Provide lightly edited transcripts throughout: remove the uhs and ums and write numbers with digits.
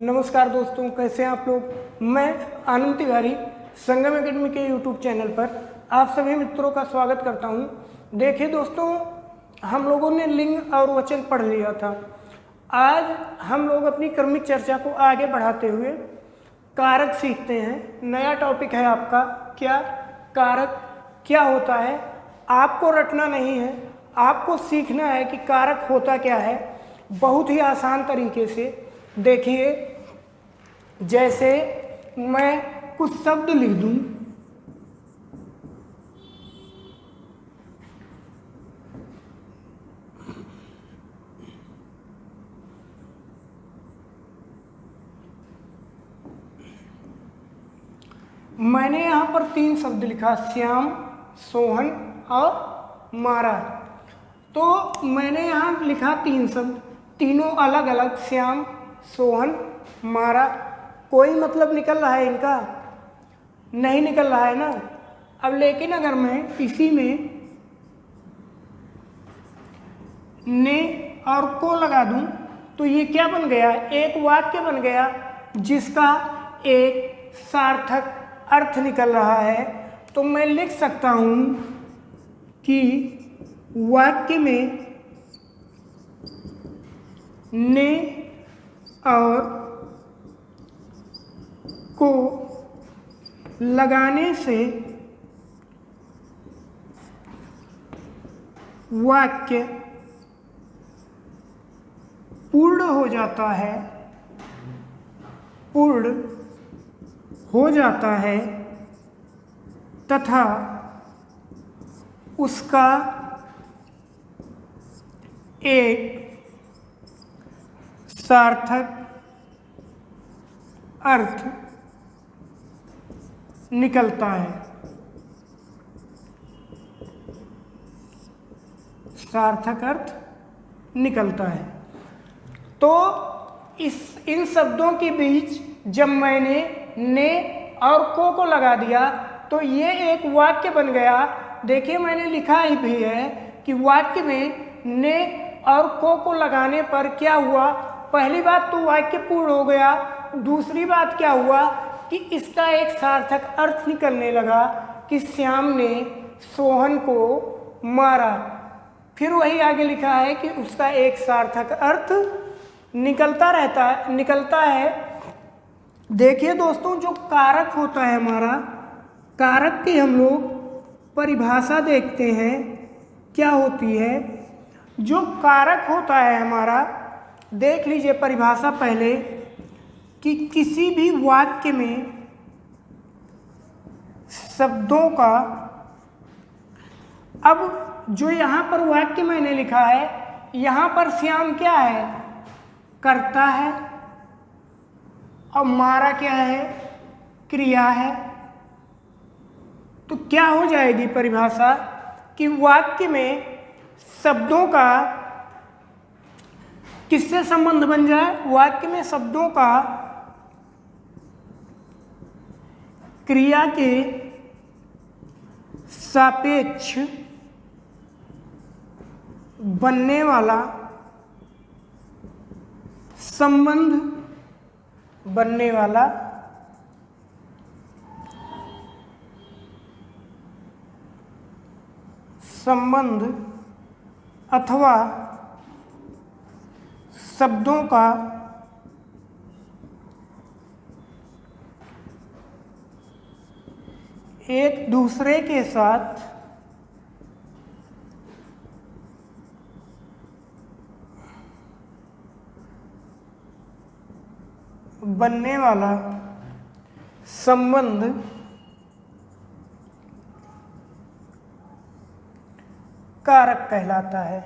नमस्कार दोस्तों, कैसे हैं आप लोग। मैं आनंद तिवारी संगम एकेडमी के यूट्यूब चैनल पर आप सभी मित्रों का स्वागत करता हूं। देखिए दोस्तों, हम लोगों ने लिंग और वचन पढ़ लिया था। आज हम लोग अपनी क्रमिक चर्चा को आगे बढ़ाते हुए कारक सीखते हैं। नया टॉपिक है आपका, क्या कारक क्या होता है। आपको रटना नहीं है, आपको सीखना है कि कारक होता क्या है। बहुत ही आसान तरीके से देखिए, जैसे मैं कुछ शब्द लिख दूं, मैंने यहाँ पर 3 शब्द लिखा, श्याम, सोहन और मारा। तो मैंने यहाँ लिखा 3 शब्द, तीनों अलग अलग, श्याम, सोहन, मारा। कोई मतलब निकल रहा है इनका? नहीं निकल रहा है ना। अब लेकिन अगर मैं इसी में ने और को लगा दूं तो ये क्या बन गया? एक वाक्य बन गया जिसका एक सार्थक अर्थ निकल रहा है। तो मैं लिख सकता हूं कि वाक्य में ने और को लगाने से वाक्य पूर्ण हो जाता है, पूर्ण हो जाता है तथा उसका एक सार्थक अर्थ निकलता है। सार्थक अर्थ निकलता है। तो इन शब्दों के बीच जब मैंने ने और को लगा दिया तो ये एक वाक्य बन गया। देखिए, मैंने लिखा ही भी है कि वाक्य में ने और को लगाने पर क्या हुआ। पहली बात तो वाक्य पूर्ण हो गया। दूसरी बात क्या हुआ कि इसका एक सार्थक अर्थ निकलने लगा कि श्याम ने सोहन को मारा। फिर वही आगे लिखा है कि उसका एक सार्थक अर्थ निकलता है। देखिए दोस्तों, जो कारक होता है हमारा, कारक की हम लोग परिभाषा देखते हैं क्या होती है। जो कारक होता है हमारा, देख लीजिए परिभाषा पहले कि किसी भी वाक्य में शब्दों का, अब जो यहाँ पर वाक्य मैंने लिखा है, यहाँ पर श्याम क्या है? कर्ता है। और मारा क्या है? क्रिया है। तो क्या हो जाएगी परिभाषा कि वाक्य में शब्दों का किससे संबंध बन जाए? वाक्य में शब्दों का क्रिया के सापेक्ष बनने वाला संबंध अथवा शब्दों का एक दूसरे के साथ बनने वाला संबंध कारक कहलाता है।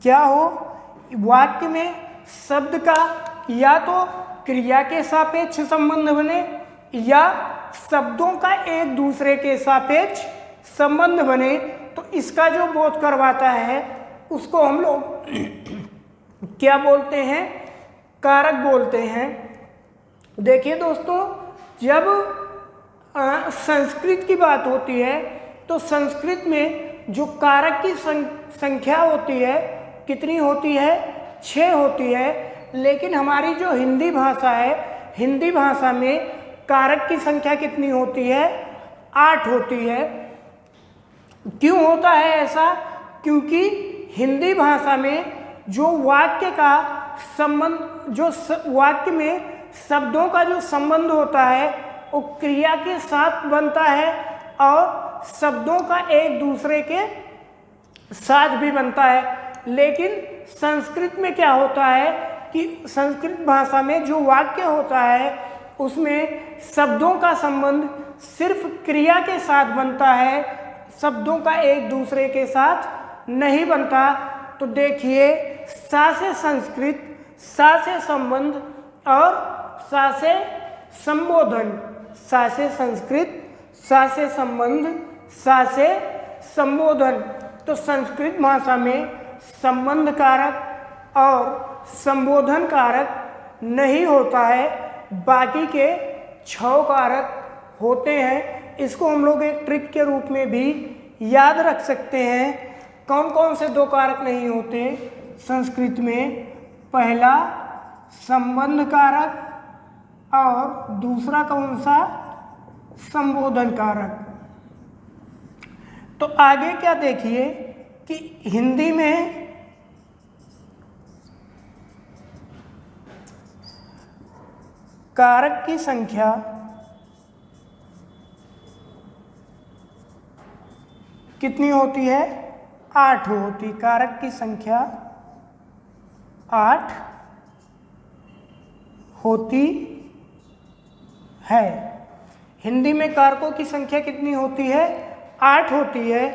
क्या हो? वाक्य में शब्द का या तो क्रिया के सापेक्ष संबंध बने या शब्दों का एक दूसरे के सापेक्ष संबंध बने, तो इसका जो बोध करवाता है उसको हम लोग क्या बोलते हैं? कारक बोलते हैं। देखिए दोस्तों, जब संस्कृत की बात होती है तो संस्कृत में जो कारक की संख्या होती है कितनी होती है, 6 होती है। लेकिन हमारी जो हिंदी भाषा है, हिंदी भाषा में कारक की संख्या कितनी होती है, 8 होती है। क्यों होता है ऐसा? क्योंकि हिंदी भाषा में जो वाक्य का संबंध, जो वाक्य में शब्दों का जो संबंध होता है वो क्रिया के साथ बनता है और शब्दों का एक दूसरे के साथ भी बनता है। लेकिन संस्कृत में क्या होता है कि संस्कृत भाषा में जो वाक्य होता है उसमें शब्दों का संबंध सिर्फ क्रिया के साथ बनता है, शब्दों का एक दूसरे के साथ नहीं बनता। तो देखिए, सा से संस्कृत, सा से संबंध और सा से संबोधन, सा से संस्कृत, सा से संबंध, सा से संबोधन। तो संस्कृत भाषा में संबंध कारक और संबोधन कारक नहीं होता है, बाकी के 6 कारक होते हैं। इसको हम लोग एक ट्रिक के रूप में भी याद रख सकते हैं। कौन कौन से 2 कारक नहीं होते संस्कृत में? पहला संबंध कारक और दूसरा कौन सा? संबोधन कारक। तो आगे क्या देखिए कि हिंदी में कारक की संख्या कितनी होती है? 8 होती। कारक की संख्या 8 होती है। हिंदी में कारकों की संख्या कितनी होती है? 8 होती है।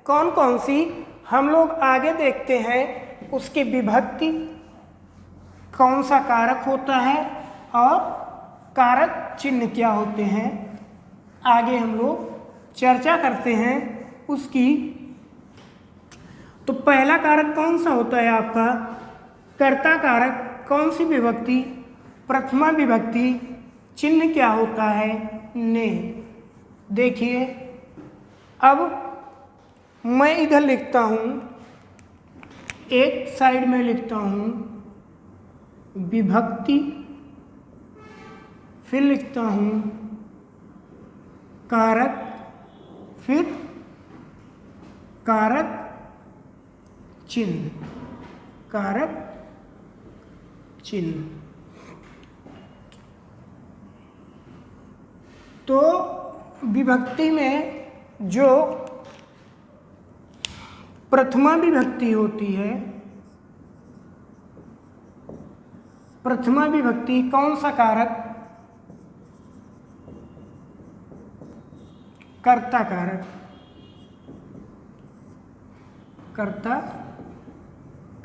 कौन कौन सी? हम लोग आगे देखते हैं उसकी विभक्ति, कौन सा कारक होता है और कारक चिन्ह क्या होते हैं, आगे हम लोग चर्चा करते हैं उसकी। तो पहला कारक कौन सा होता है आपका? कर्ता कारक। कौन सी विभक्ति? प्रथमा विभक्ति। चिन्ह क्या होता है? ने। देखिए, अब मैं इधर लिखता हूँ, एक साइड में लिखता हूँ विभक्ति, फिर लिखता हूँ कारक, फिर कारक चिन्ह, कारक चिन्ह। तो विभक्ति में जो प्रथमा विभक्ति होती है, प्रथमा विभक्ति कौन सा कारक? कर्ता कारक। कर्ता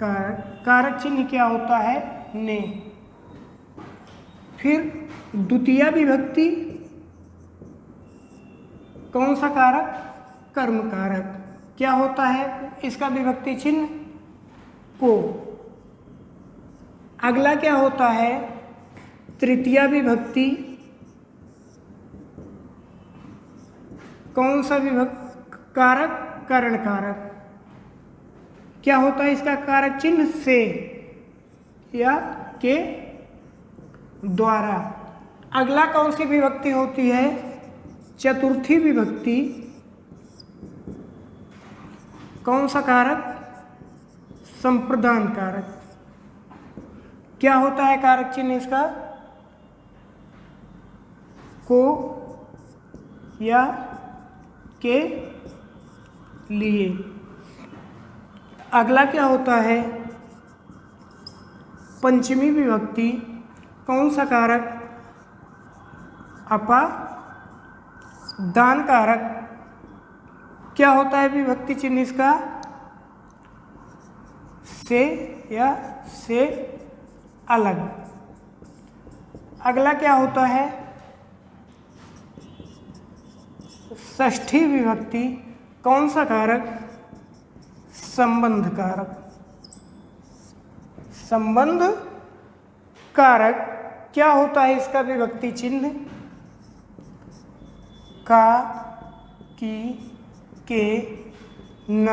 कारक। कारक चिन्ह क्या होता है? ने। फिर द्वितीया विभक्ति कौन सा कारक? कर्म कारक। क्या होता है इसका विभक्ति चिन्ह? को। अगला क्या होता है? तृतीया विभक्ति कौन सा कारक? करण कारक। क्या होता है इसका कारक चिन्ह? से या के द्वारा। अगला कौन सी विभक्ति होती है? चतुर्थी विभक्ति। कौन सा कारक? संप्रदान कारक। क्या होता है कारक चिन्ह इसका? को या के लिए। अगला क्या होता है? पंचमी विभक्ति। कौन सा कारक? अपा दान कारक। क्या होता है विभक्ति चिन्ह इसका? से या से अलग। अगला क्या होता है? षष्ठी विभक्ति। कौन सा कारक? संबंध कारक। संबंध कारक। क्या होता है इसका विभक्ति चिन्ह? का, की, के, न,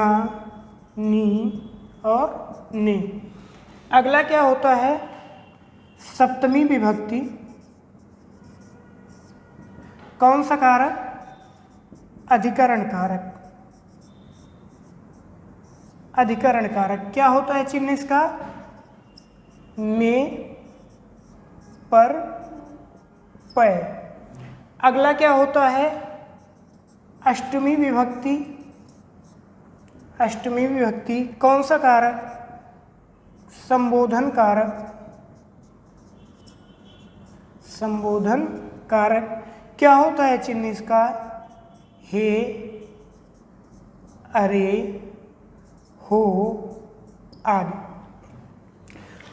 नी और ने। अगला क्या होता है? सप्तमी विभक्ति। कौन सा कारक? अधिकरण कारक। अधिकरण कारक क्या होता है चिन्ह इसका? में, पर, पय। अगला क्या होता है? अष्टमी विभक्ति। अष्टमी विभक्ति कौन सा कारक? संबोधन कारक। संबोधन कारक क्या होता है चिन्ह इसका? हे, अरे, हो आदि।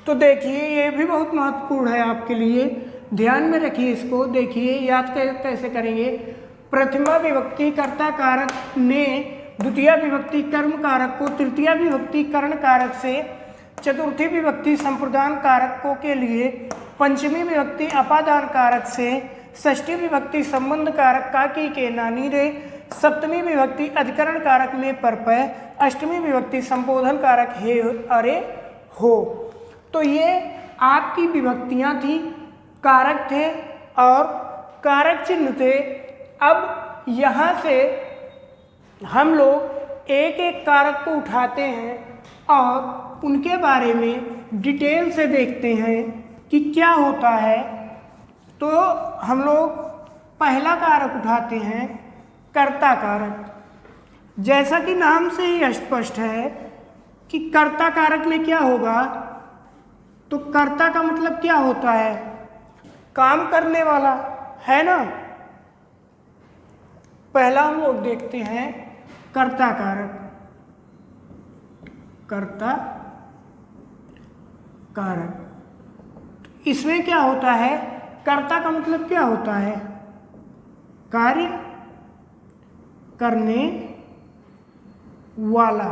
तो देखिए ये भी बहुत महत्वपूर्ण है आपके लिए, ध्यान में रखिए इसको। देखिए याद कैसे करेंगे? प्रथमा विभक्ति कर्ता कारक ने द्वितीय विभक्ति कर्म कारक को तृतीय विभक्ति करण कारक से, चतुर्थी विभक्ति संप्रदान कारकों के लिए पंचमी विभक्ति अपादान कारक से, षष्ठी विभक्ति संबंध कारक काकी के नानी रे, सप्तमी विभक्ति अधिकरण कारक में परपय, अष्टमी विभक्ति संबोधन कारक हे, अरे, हो। तो ये आपकी विभक्तियां थी, कारक थे और कारक चिन्ह थे। अब यहाँ से हम लोग एक एक कारक को उठाते हैं और उनके बारे में डिटेल से देखते हैं कि क्या होता है। तो हम लोग पहला कारक उठाते हैं, कर्ता कारक। जैसा कि नाम से ही स्पष्ट है कि कर्ता कारक में क्या होगा, तो कर्ता का मतलब क्या होता है? काम करने वाला, है ना। पहला हम लोग देखते हैं कर्ता कारक। कर्ता कारक इसमें क्या होता है? कर्ता का मतलब क्या होता है? कार्य करने वाला।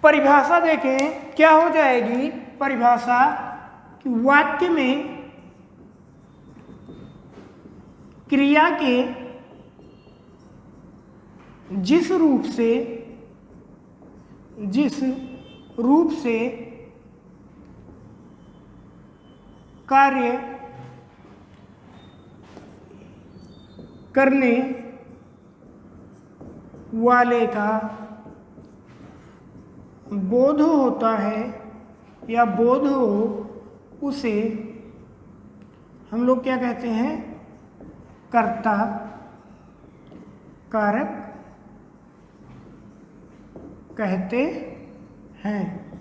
परिभाषा देखें क्या हो जाएगी? परिभाषा कि वाक्य में क्रिया के जिस रूप से कार्य करने वाले का बोध होता है या बोध हो, उसे हम लोग क्या कहते हैं? कर्ता कारक कहते हैं।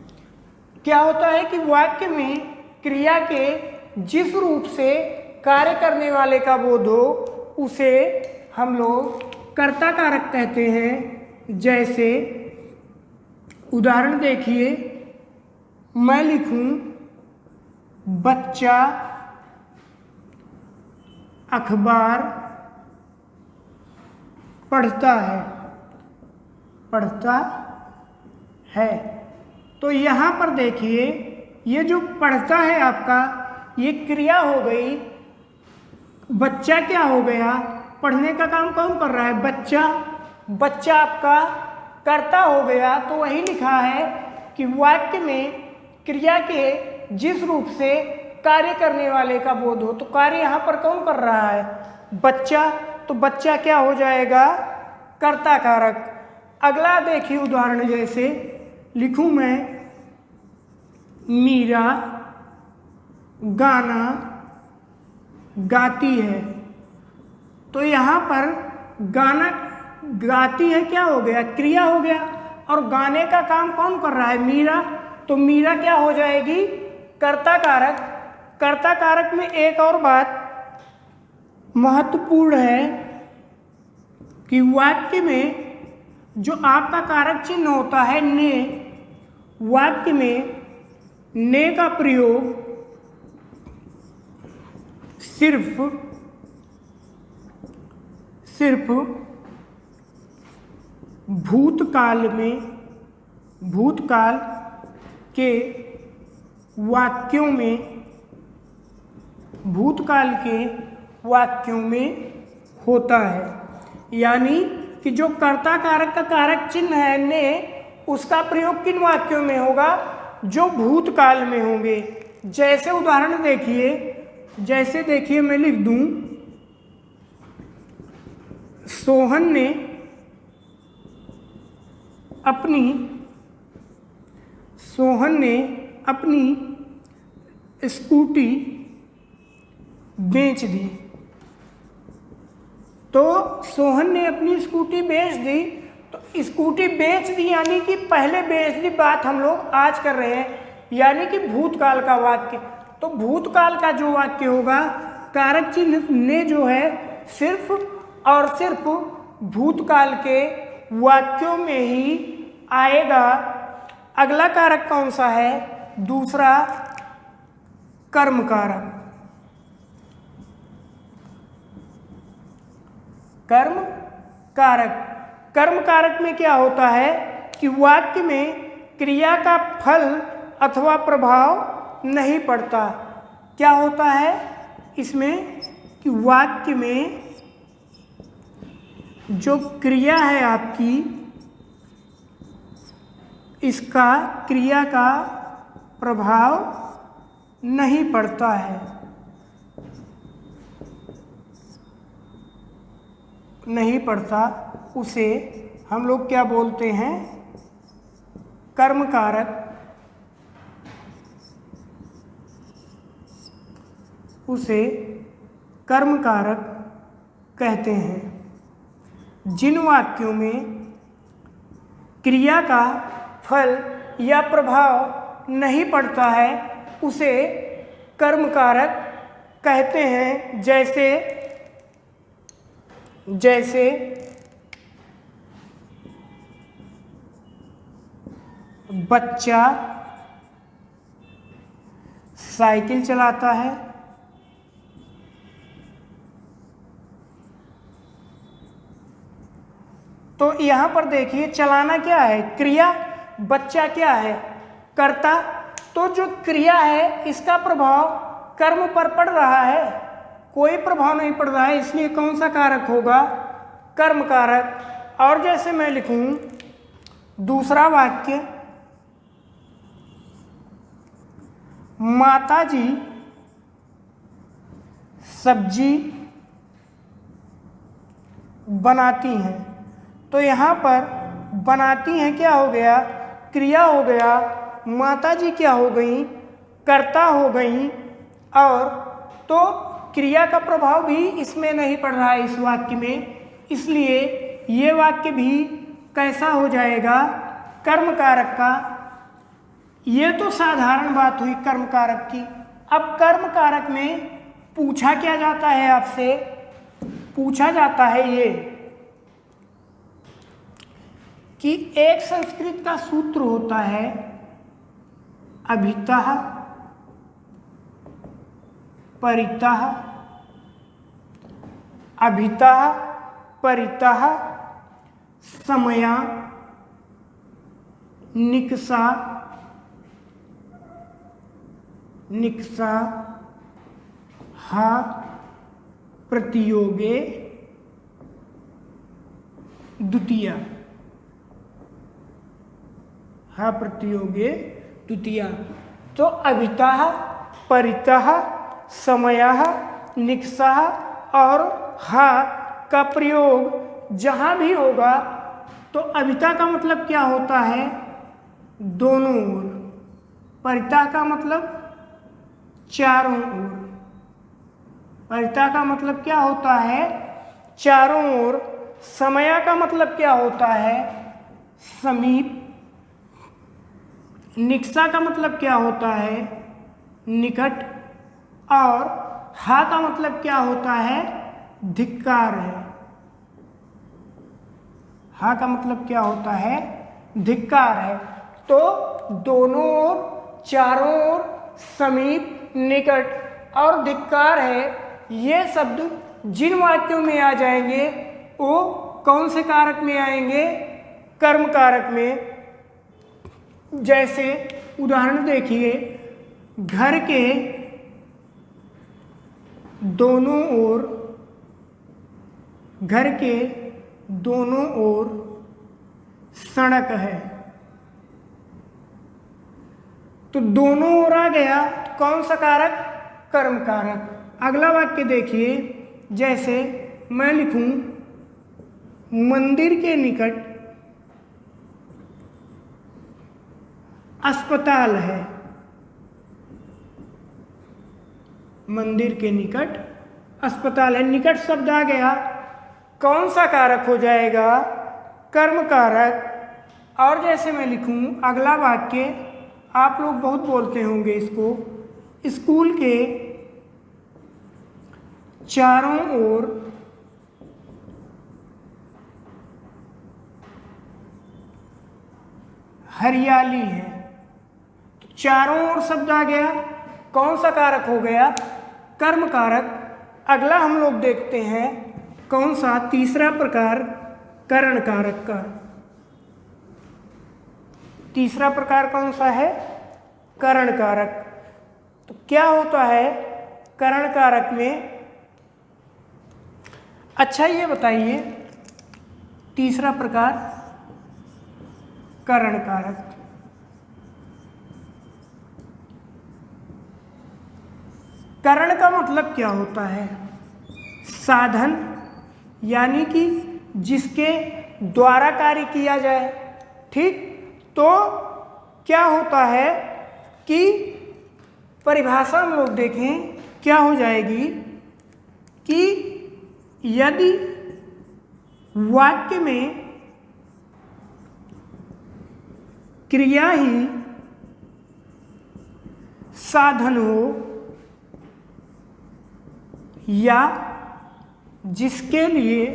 क्या होता है कि वाक्य में क्रिया के जिस रूप से कार्य करने वाले का बोध हो, उसे हम लोग कर्ता कारक कहते हैं। जैसे उदाहरण देखिए, मैं लिखूं बच्चा अखबार पढ़ता है। तो यहाँ पर देखिए ये जो पढ़ता है आपका, ये क्रिया हो गई। बच्चा क्या हो गया? पढ़ने का काम कौन कर रहा है? बच्चा आपका कर्ता हो गया। तो वही लिखा है कि वाक्य में क्रिया के जिस रूप से कार्य करने वाले का बोध हो, तो कार्य यहाँ पर कौन कर रहा है? बच्चा। तो बच्चा क्या हो जाएगा? कर्ता कारक। अगला देखिए उदाहरण, जैसे लिखूं मैं मीरा गाना गाती है। तो यहाँ पर गाना गाती है क्या हो गया? क्रिया हो गया। और गाने का काम कौन कर रहा है? मीरा। तो मीरा क्या हो जाएगी? कर्ता कारक। कर्ता कारक में एक और बात महत्वपूर्ण है कि वाक्य में जो आपका कारक चिन्ह होता है ने, वाक्य में ने का प्रयोग सिर्फ भूतकाल के वाक्यों में होता है। यानी कि जो कर्ता कारक का कारक चिन्ह है ने, उसका प्रयोग किन वाक्यों में होगा? जो भूतकाल में होंगे। जैसे उदाहरण देखिए, जैसे देखिए मैं लिख दूं, सोहन ने अपनी स्कूटी बेच दी। तो सोहन ने अपनी स्कूटी बेच दी, तो स्कूटी बेच दी यानी कि पहले बेच दी बात हम लोग आज कर रहे हैं, यानी कि भूतकाल का वाक्य। तो भूतकाल का जो वाक्य होगा, कारक चिन्ह ने जो है सिर्फ और सिर्फ भूतकाल के वाक्यों में ही आएगा। अगला कारक कौन सा है? दूसरा, कर्म कारक। कर्म कारक, कर्म कारक में क्या होता है कि वाक्य में क्रिया का फल अथवा प्रभाव नहीं पड़ता। क्या होता है इसमें कि वाक्य में जो क्रिया है आपकी, इसका क्रिया का प्रभाव नहीं पड़ता है, नहीं पड़ता। उसे हम लोग क्या बोलते हैं? कर्म कारक। उसे कर्म कारक कहते हैं। जिन वाक्यों में क्रिया का फल या प्रभाव नहीं पड़ता है उसे कर्म कारक कहते हैं। जैसे बच्चा साइकिल चलाता है, तो यहाँ पर देखिए चलाना क्या है? क्रिया। बच्चा क्या है? कर्ता। तो जो क्रिया है इसका प्रभाव कर्म पर पड़ रहा है, कोई प्रभाव नहीं पड़ रहा है, इसलिए कौन सा कारक होगा? कर्म कारक। और जैसे मैं लिखूं दूसरा वाक्य, माताजी सब्जी बनाती हैं, तो यहाँ पर बनाती हैं क्या हो गया? क्रिया हो गया। माताजी क्या हो गई? कर्ता हो गई। और तो क्रिया का प्रभाव भी इसमें नहीं पड़ रहा है इस वाक्य में, इसलिए ये वाक्य भी कैसा हो जाएगा? कर्म कारक का। ये तो साधारण बात हुई कर्म कारक की। अब कर्म कारक में पूछा क्या जाता है आपसे? पूछा जाता है ये कि एक संस्कृत का सूत्र होता है अभितः परितः, अभितः परितः समया निकषा, निकषा हा प्रतियोगे द्वितीया, हा प्रतियोगे द्वितीया। तो अभितः परितः समयः निकषः और हा का प्रयोग जहाँ भी होगा तो अभिता का मतलब क्या होता है? दोनों ओर। परिता का मतलब चारों ओर। परिता का मतलब क्या होता है? चारों ओर। समया का मतलब क्या होता है? समीप। निकषा का मतलब क्या होता है? निकट। और हा का मतलब क्या होता है? धिक्कार है। हा का मतलब क्या होता है? धिक्कार है। तो दोनों ओर, चारों ओर, समीप, निकट और धिक्कार है, ये शब्द जिन वाक्यों में आ जाएंगे वो कौन से कारक में आएंगे? कर्म कारक में। जैसे उदाहरण देखिए, घर के दोनों ओर, घर के दोनों ओर सड़क है। तो दोनों ओर आ गया, कौन सा कारक? कर्म कारक। अगला वाक्य देखिए, जैसे मैं लिखूं मंदिर के निकट अस्पताल है। मंदिर के निकट अस्पताल है, निकट शब्द आ गया, कौन सा कारक हो जाएगा? कर्म कारक। और जैसे मैं लिखूं अगला वाक्य, आप लोग बहुत बोलते होंगे इसको, स्कूल के चारों ओर हरियाली है। तो चारों ओर शब्द आ गया, कौन सा कारक हो गया? कर्म कारक। अगला हम लोग देखते हैं कौन सा? तीसरा प्रकार करण कारक का। तीसरा प्रकार कौन सा है? करण कारक। तो क्या होता है करण कारक में? अच्छा ये बताइए, तीसरा प्रकार करण कारक। करण का मतलब क्या होता है? साधन, यानी कि जिसके द्वारा कार्य किया जाए। ठीक, तो क्या होता है कि परिभाषा हम लोग देखें क्या हो जाएगी कि यदि वाक्य में क्रिया ही साधन हो या जिसके लिए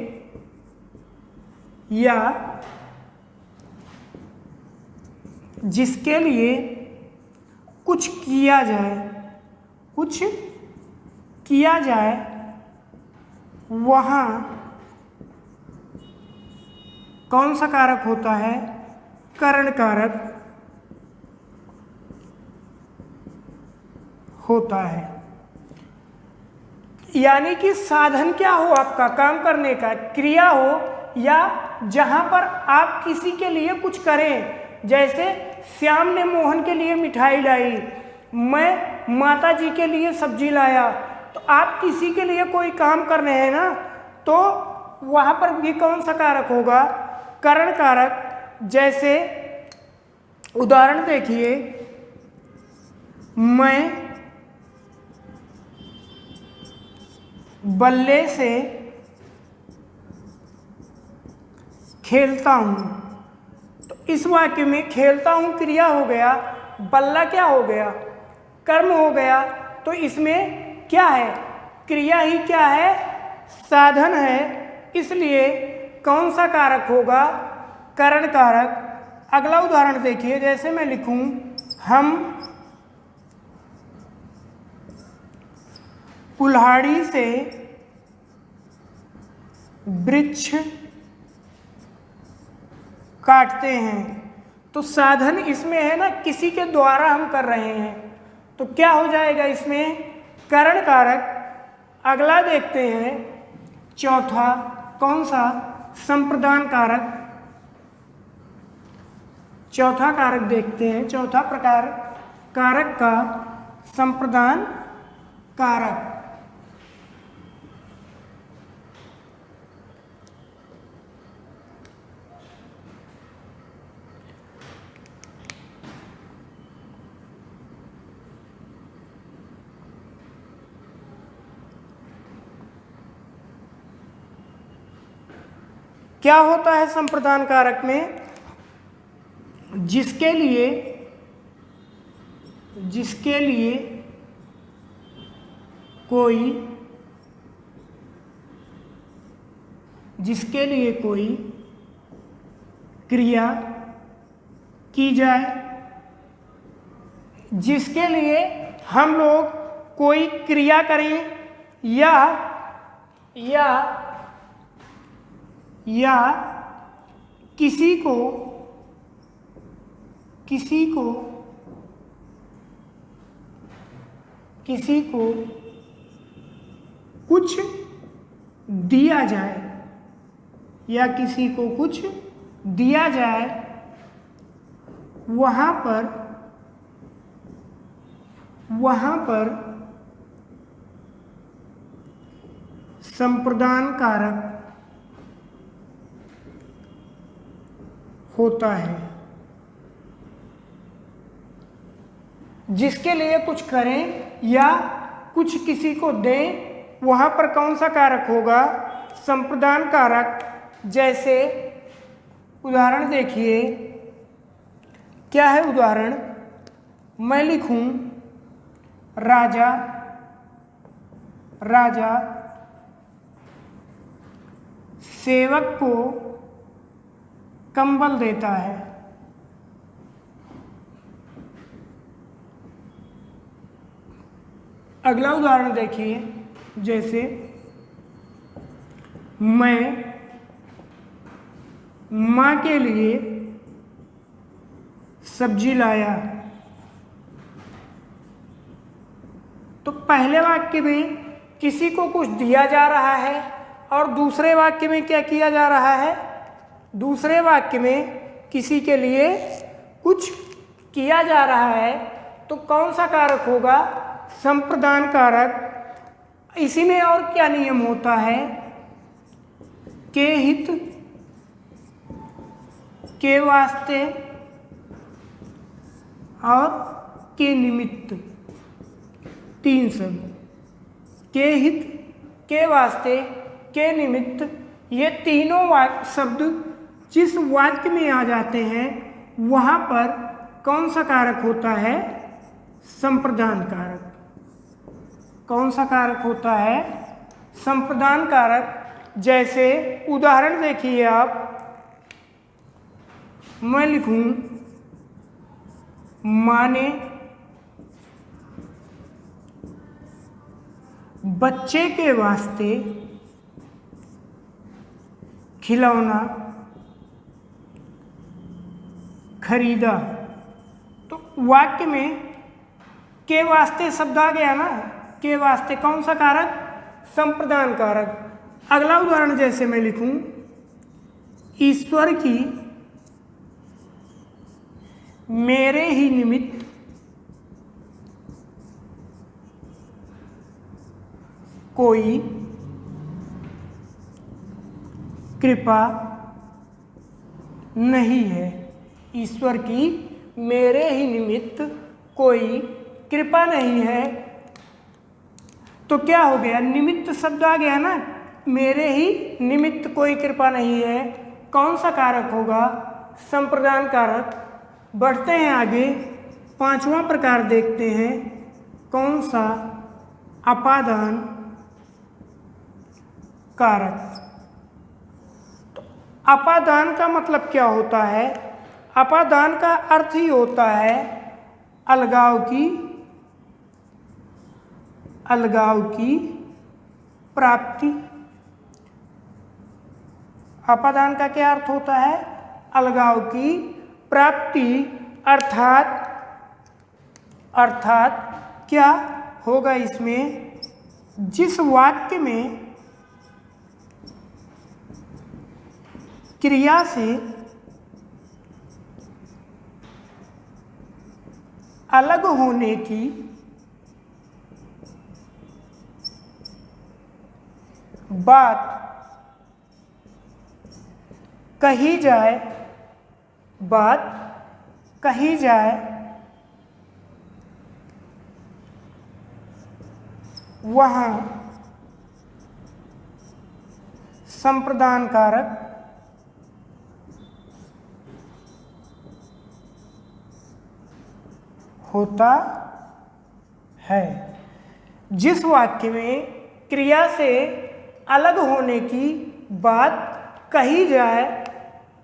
कुछ किया जाए, वहाँ कौन सा कारक होता है? करण कारक होता है। यानी कि साधन क्या हो आपका काम करने का? क्रिया हो, या जहाँ पर आप किसी के लिए कुछ करें। जैसे श्याम ने मोहन के लिए मिठाई लाई, मैं माता जी के लिए सब्जी लाया। तो आप किसी के लिए कोई काम कर रहे हैं ना, तो वहाँ पर भी कौन सा कारक होगा? करण कारक। जैसे उदाहरण देखिए, मैं बल्ले से खेलता हूँ। तो इस वाक्य में खेलता हूँ क्रिया हो गया, बल्ला क्या हो गया? कर्म हो गया। तो इसमें क्या है? क्रिया ही क्या है? साधन है। इसलिए कौन सा कारक होगा? करण कारक। अगला उदाहरण देखिए, जैसे मैं लिखूं हम कुल्हाड़ी से वृक्ष काटते हैं। तो साधन इसमें है ना, किसी के द्वारा हम कर रहे हैं, तो क्या हो जाएगा इसमें? करण कारक। अगला देखते हैं चौथा, कौन सा? संप्रदान कारक। चौथा कारक देखते हैं, चौथा प्रकार कारक का संप्रदान कारक। क्या होता है संप्रदान कारक में? जिसके लिए कोई क्रिया की जाए, जिसके लिए हम लोग कोई क्रिया करें, या किसी को कुछ दिया जाए, या किसी को कुछ दिया जाए, वहाँ पर वहां पर संप्रदान कारक होता है। जिसके लिए कुछ करें या कुछ किसी को दें, वहां पर कौन सा कारक होगा? संप्रदान कारक। जैसे उदाहरण देखिए, क्या है उदाहरण? मैं लिखूं राजा राजा सेवक को कंबल देता है। अगला उदाहरण देखिए, जैसे मैं माँ के लिए सब्जी लाया। तो पहले वाक्य में किसी को कुछ दिया जा रहा है और दूसरे वाक्य में क्या किया जा रहा है? दूसरे वाक्य में किसी के लिए कुछ किया जा रहा है, तो कौन सा कारक होगा? संप्रदान कारक। इसी में और क्या नियम होता है? के हित, के वास्ते और के निमित्त, तीन शब्द। के हित, के वास्ते, के निमित्त, ये तीनों शब्द जिस वाक्य में आ जाते हैं वहाँ पर कौन सा कारक होता है? संप्रदान कारक। कौन सा कारक होता है? संप्रदान कारक। जैसे उदाहरण देखिए आप, मैं लिखूं माँ ने बच्चे के वास्ते खिलौना खरीदा। तो वाक्य में के वास्ते शब्द आ गया ना, के वास्ते। कौन सा कारक? संप्रदान कारक। अगला उदाहरण जैसे मैं लिखूं ईश्वर की मेरे ही निमित्त कोई कृपा नहीं है। ईश्वर की मेरे ही निमित्त कोई कृपा नहीं है। तो क्या हो गया? निमित्त शब्द आ गया ना, मेरे ही निमित्त कोई कृपा नहीं है। कौन सा कारक होगा? संप्रदान कारक। बढ़ते हैं आगे, पांचवा प्रकार देखते हैं। कौन सा? अपादान कारक। तो अपादान का मतलब क्या होता है? अपादान का अर्थ ही होता है अलगाव की प्राप्ति। अपादान का क्या अर्थ होता है? अलगाव की प्राप्ति। अर्थात क्या होगा इसमें? जिस वाक्य में क्रिया से अलग होने की बात कही जाए, वहाँ संप्रदान कारक होता है। जिस वाक्य में क्रिया से अलग होने की बात कही जाए,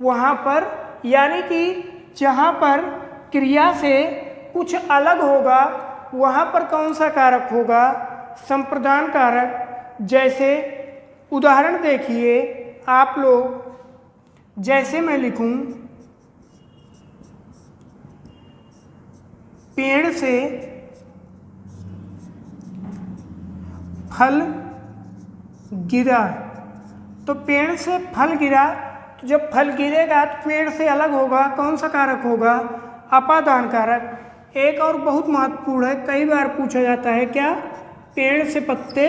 वहाँ पर, यानी कि जहाँ पर क्रिया से कुछ अलग होगा, वहाँ पर कौन सा कारक होगा? संप्रदान कारक। जैसे उदाहरण देखिए आप लोग, जैसे मैं लिखूं पेड़ से फल गिरा। तो पेड़ से फल गिरा, तो जब फल गिरेगा तो पेड़ से अलग होगा, कौन सा कारक होगा? अपादान कारक। एक और बहुत महत्वपूर्ण है, कई बार पूछा जाता है, क्या? पेड़ से पत्ते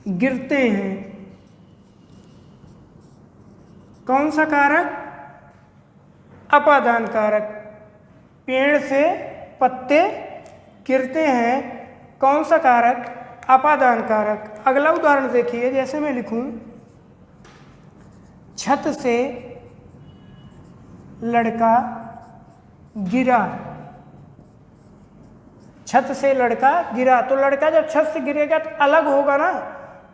गिरते हैं, कौन सा कारक? अपादान कारक। पेड़ से पत्ते गिरते हैं, कौन सा कारक? अपादान कारक। अगला उदाहरण देखिए, जैसे मैं लिखूं, छत से लड़का गिरा। छत से लड़का गिरा, तो लड़का जब छत से गिरेगा तो अलग होगा ना,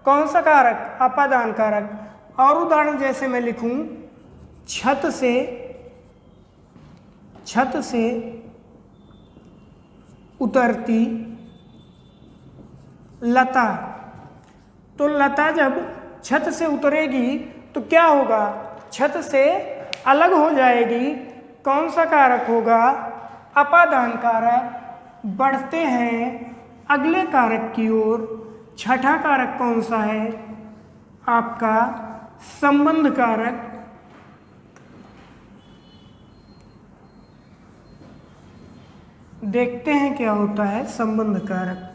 कौन सा कारक? अपादान कारक। और उदाहरण जैसे मैं लिखूं, छत से उतरती लता। तो लता जब छत से उतरेगी तो क्या होगा? छत से अलग हो जाएगी, कौन सा कारक होगा? अपादान कारक। बढ़ते हैं अगले कारक की ओर। छठा कारक कौन सा है? आपका संबंध कारक। देखते हैं क्या होता है संबंध कारक।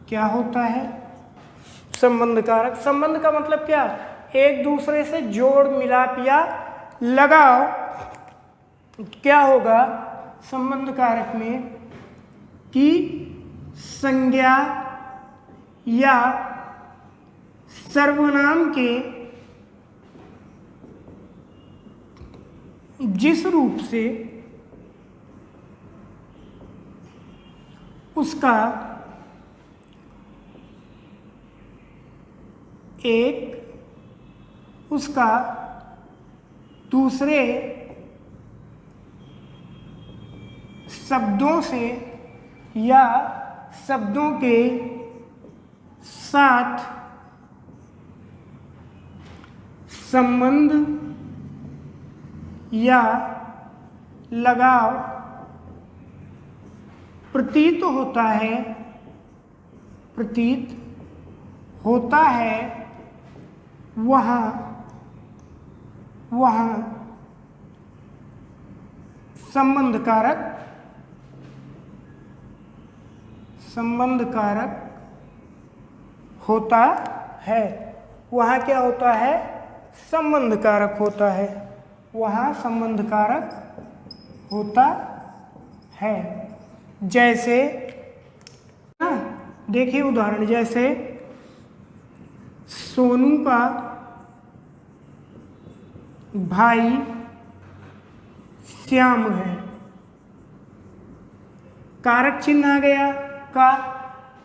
क्या होता है संबंध कारक? संबंध का मतलब क्या? एक दूसरे से जोड़ मिलाप या लगाव। क्या होगा संबंध कारक में? कि संज्ञा या सर्वनाम के जिस रूप से उसका एक उसका दूसरे शब्दों से या शब्दों के साथ संबंध या लगाव प्रतीत होता है, वहाँ संबंध कारक होता है। वहाँ क्या होता है? संबंध कारक होता है। वहाँ संबंध कारक होता है। जैसे ना, देखिए उदाहरण, जैसे सोनू का भाई श्याम है। कारक चिन्ह आ गया का,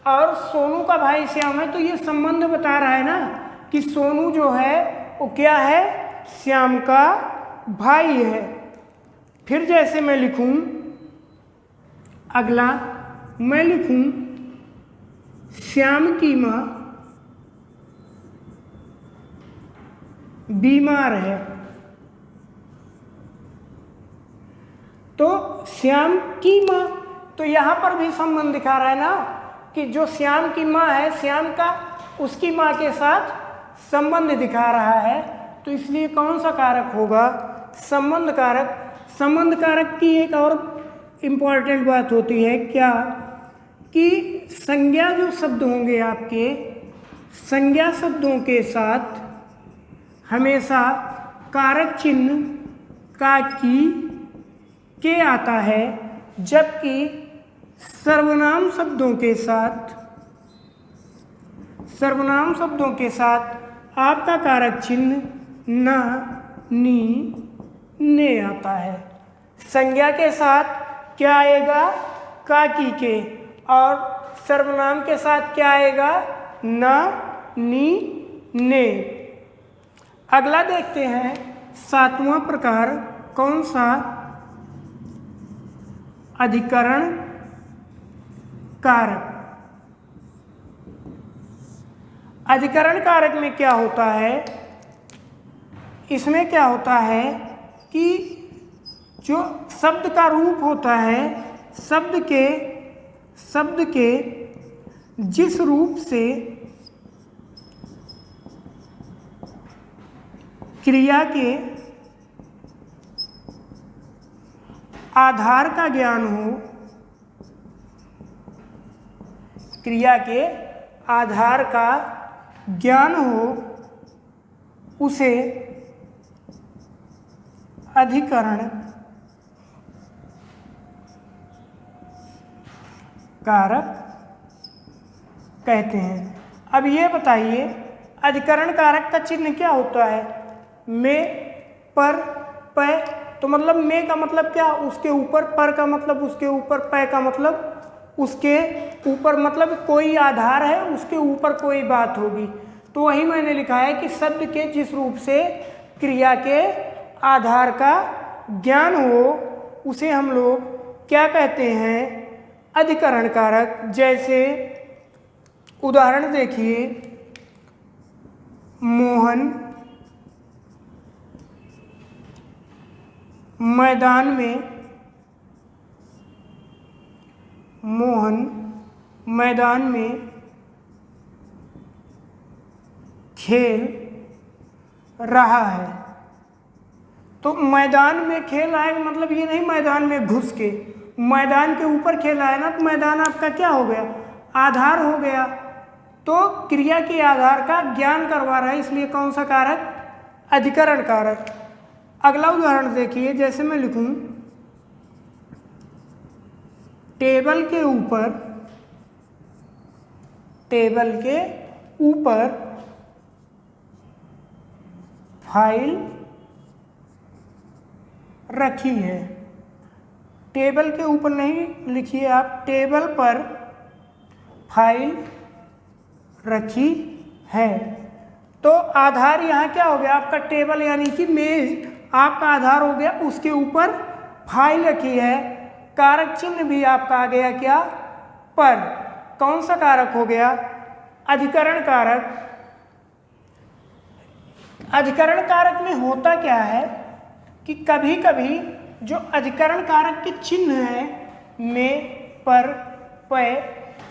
और सोनू का भाई श्याम है, तो ये संबंध बता रहा है ना कि सोनू जो है वो क्या है? श्याम का भाई है। फिर जैसे मैं लिखूं, अगला मैं लिखूं, श्याम की माँ बीमार है। तो श्याम की माँ, तो यहाँ पर भी संबंध दिखा रहा है ना कि जो श्याम की माँ है, श्याम का उसकी माँ के साथ संबंध दिखा रहा है। तो इसलिए कौन सा कारक होगा? संबंध कारक। संबंध कारक की एक और इम्पॉर्टेंट बात होती है, क्या? कि संज्ञा जो शब्द होंगे आपके, संज्ञा शब्दों के साथ हमेशा कारक चिन्ह का की के आता है, जबकि सर्वनाम शब्दों के साथ आपका कारक चिन्ह ना, नी, ने आता है। संज्ञा के साथ क्या आएगा? का, की, के, और सर्वनाम के साथ क्या आएगा? ना, नी, ने। अगला देखते हैं, सातवां प्रकार कौन सा? अधिकरण कारक। अधिकरण कारक में क्या होता है? इसमें क्या होता है कि जो शब्द का रूप होता है, शब्द के जिस रूप से क्रिया के आधार का ज्ञान हो, क्रिया के आधार का ज्ञान हो, उसे अधिकरण कारक कहते हैं। अब ये बताइए अधिकरण कारक का चिन्ह क्या होता है? में, पर, पै। तो मतलब में का मतलब क्या? उसके ऊपर। पर का मतलब उसके ऊपर। पै का मतलब उसके ऊपर, मतलब कोई आधार है, उसके ऊपर कोई बात होगी। तो वही मैंने लिखा है कि शब्द के जिस रूप से क्रिया के आधार का ज्ञान हो, उसे हम लोग क्या कहते हैं? अधिकरण कारक। जैसे उदाहरण देखिए, मोहन मैदान में खेल रहा है। तो मैदान में खेल रहा है मतलब ये नहीं मैदान में घुस के, मैदान के ऊपर खेल रहा है ना, तो मैदान आपका क्या हो गया? आधार हो गया। तो क्रिया के आधार का ज्ञान करवा रहा है, इसलिए कौन सा कारक? अधिकरण कारक। अगला उदाहरण देखिए, जैसे मैं लिखूं टेबल के ऊपर फाइल रखी है। टेबल के ऊपर नहीं लिखिए आप, टेबल पर फाइल रखी है। तो आधार यहाँ क्या हो गया? आपका टेबल यानी कि मेज आपका आधार हो गया, उसके ऊपर फाइल रखी है। कारक चिन्ह भी आपका आ गया क्या? पर। कौन सा कारक हो गया? अधिकरण कारक। अधिकरण कारक में होता क्या है कि कभी कभी जो अधिकरण कारक के चिन्ह है, में, पर, पै,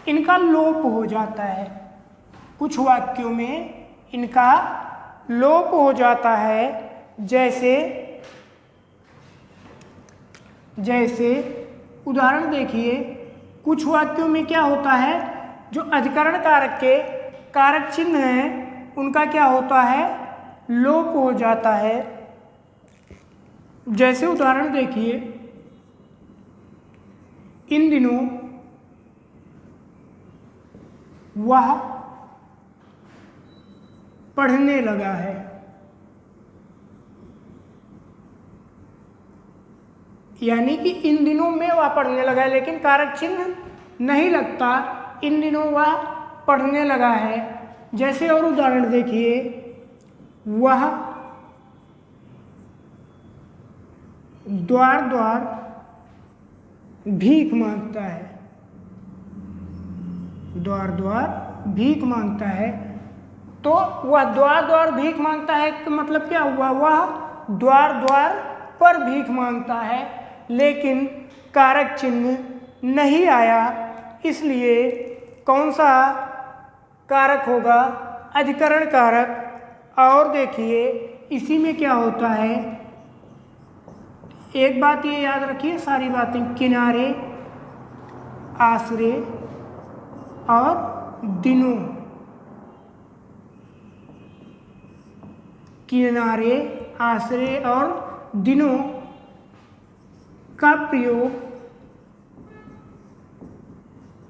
इनका लोप हो जाता है। कुछ वाक्यों में इनका लोप हो जाता है। जैसे उदाहरण देखिए, कुछ वाक्यों में क्या होता है? जो अधिकरण कारक के कारक चिन्ह हैं, उनका क्या होता है? लोप हो जाता है। जैसे उदाहरण देखिए, इन दिनों वह पढ़ने लगा है। यानी कि इन दिनों में वह पढ़ने लगा है, लेकिन कारक चिन्ह नहीं लगता। इन दिनों वह पढ़ने लगा है। जैसे और उदाहरण देखिए, वह द्वार द्वार भीख मांगता है। द्वार द्वार भीख मांगता है। तो वह द्वार द्वार भीख मांगता है तो मतलब क्या हुआ? वह द्वार द्वार पर भीख मांगता है, लेकिन कारक चिन्ह नहीं आया। इसलिए कौन सा कारक होगा? अधिकरण कारक। और देखिए इसी में क्या होता है, एक बात ये याद रखिए, सारी बातें किनारे, आसरे और दिनों। किनारे, आसरे और दिनों का प्रयोग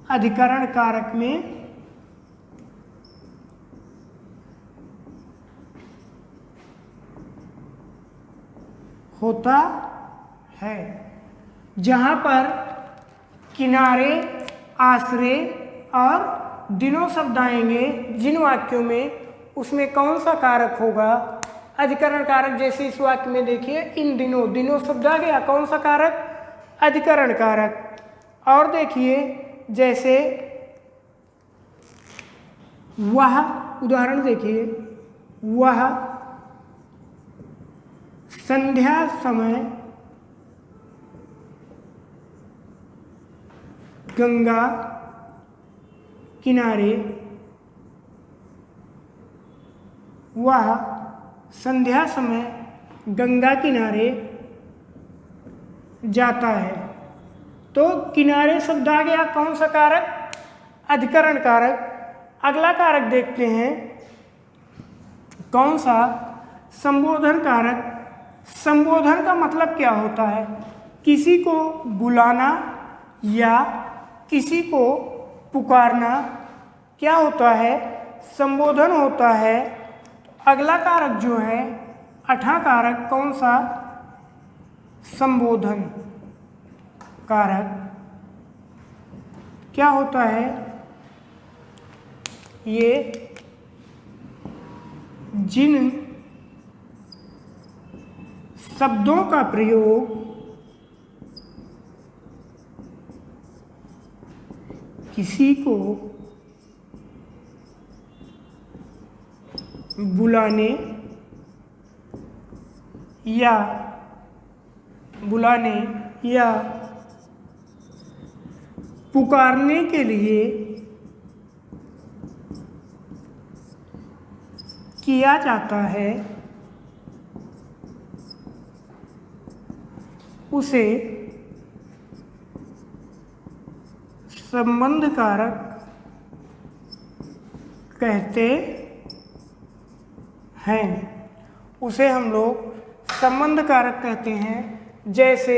अधिकरण कारक में होता है। जहाँ पर किनारे, आसरे और दिनों शब्द आएंगे जिन वाक्यों में, उसमें कौन सा कारक होगा? अधिकरण कारक। जैसे इस वाक्य में देखिए, इन दिनों, दिनों शब्द आ गया, कौन सा कारक? अधिकरण कारक। और देखिए जैसे वह, उदाहरण देखिए, वह संध्या समय गंगा किनारे, वह संध्या समय गंगा किनारे जाता है। तो किनारे शब्द आ गया, कौन सा कारक? अधिकरण कारक। अगला कारक देखते हैं, कौन सा? संबोधन कारक। संबोधन का मतलब क्या होता है? किसी को बुलाना या किसी को पुकारना क्या होता है? संबोधन होता है। अगला कारक जो है अठा कारक, कौन सा? संबोधन कारक। क्या होता है? ये जिन शब्दों का प्रयोग किसी को बुलाने या पुकारने के लिए किया जाता है, उसे संबंध कारक कहते हैं। उसे हम लोग संबंध कारक कहते हैं। जैसे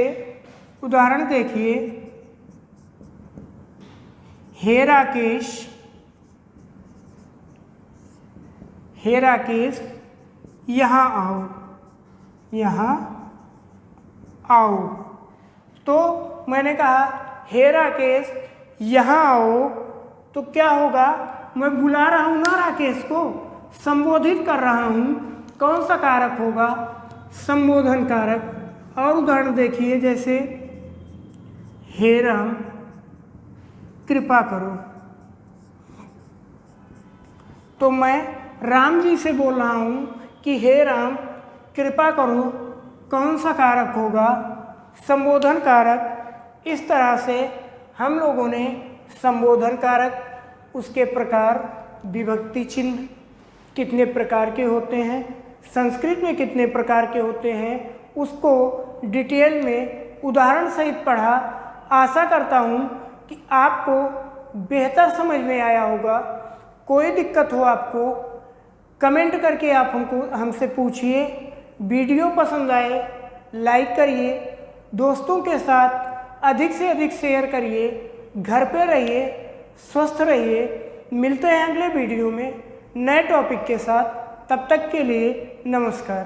उदाहरण देखिए, हे राकेश यहाँ आओ। तो मैंने कहा हे राकेश यहाँ आओ, तो क्या होगा? मैं बुला रहा हूँ ना राकेश को, संबोधित कर रहा हूँ। कौन सा कारक होगा? संबोधन कारक। और उदाहरण देखिए, जैसे हे राम कृपा करो, तो मैं राम जी से बोल रहा हूँ कि हे राम कृपा करो। कौन सा कारक होगा? संबोधन कारक। इस तरह से हम लोगों ने संबोधन कारक, उसके प्रकार, विभक्ति चिन्ह कितने प्रकार के होते हैं, संस्कृत में कितने प्रकार के होते हैं, उसको डिटेल में उदाहरण सहित पढ़ा। आशा करता हूँ कि आपको बेहतर समझ में आया होगा। कोई दिक्कत हो आपको, कमेंट करके आप हमसे पूछिए। वीडियो पसंद आए लाइक करिए, दोस्तों के साथ अधिक से अधिक शेयर करिए। घर पे रहिए, स्वस्थ रहिए। मिलते हैं अगले वीडियो में नए टॉपिक के साथ। तब तक के लिए नमस्कार।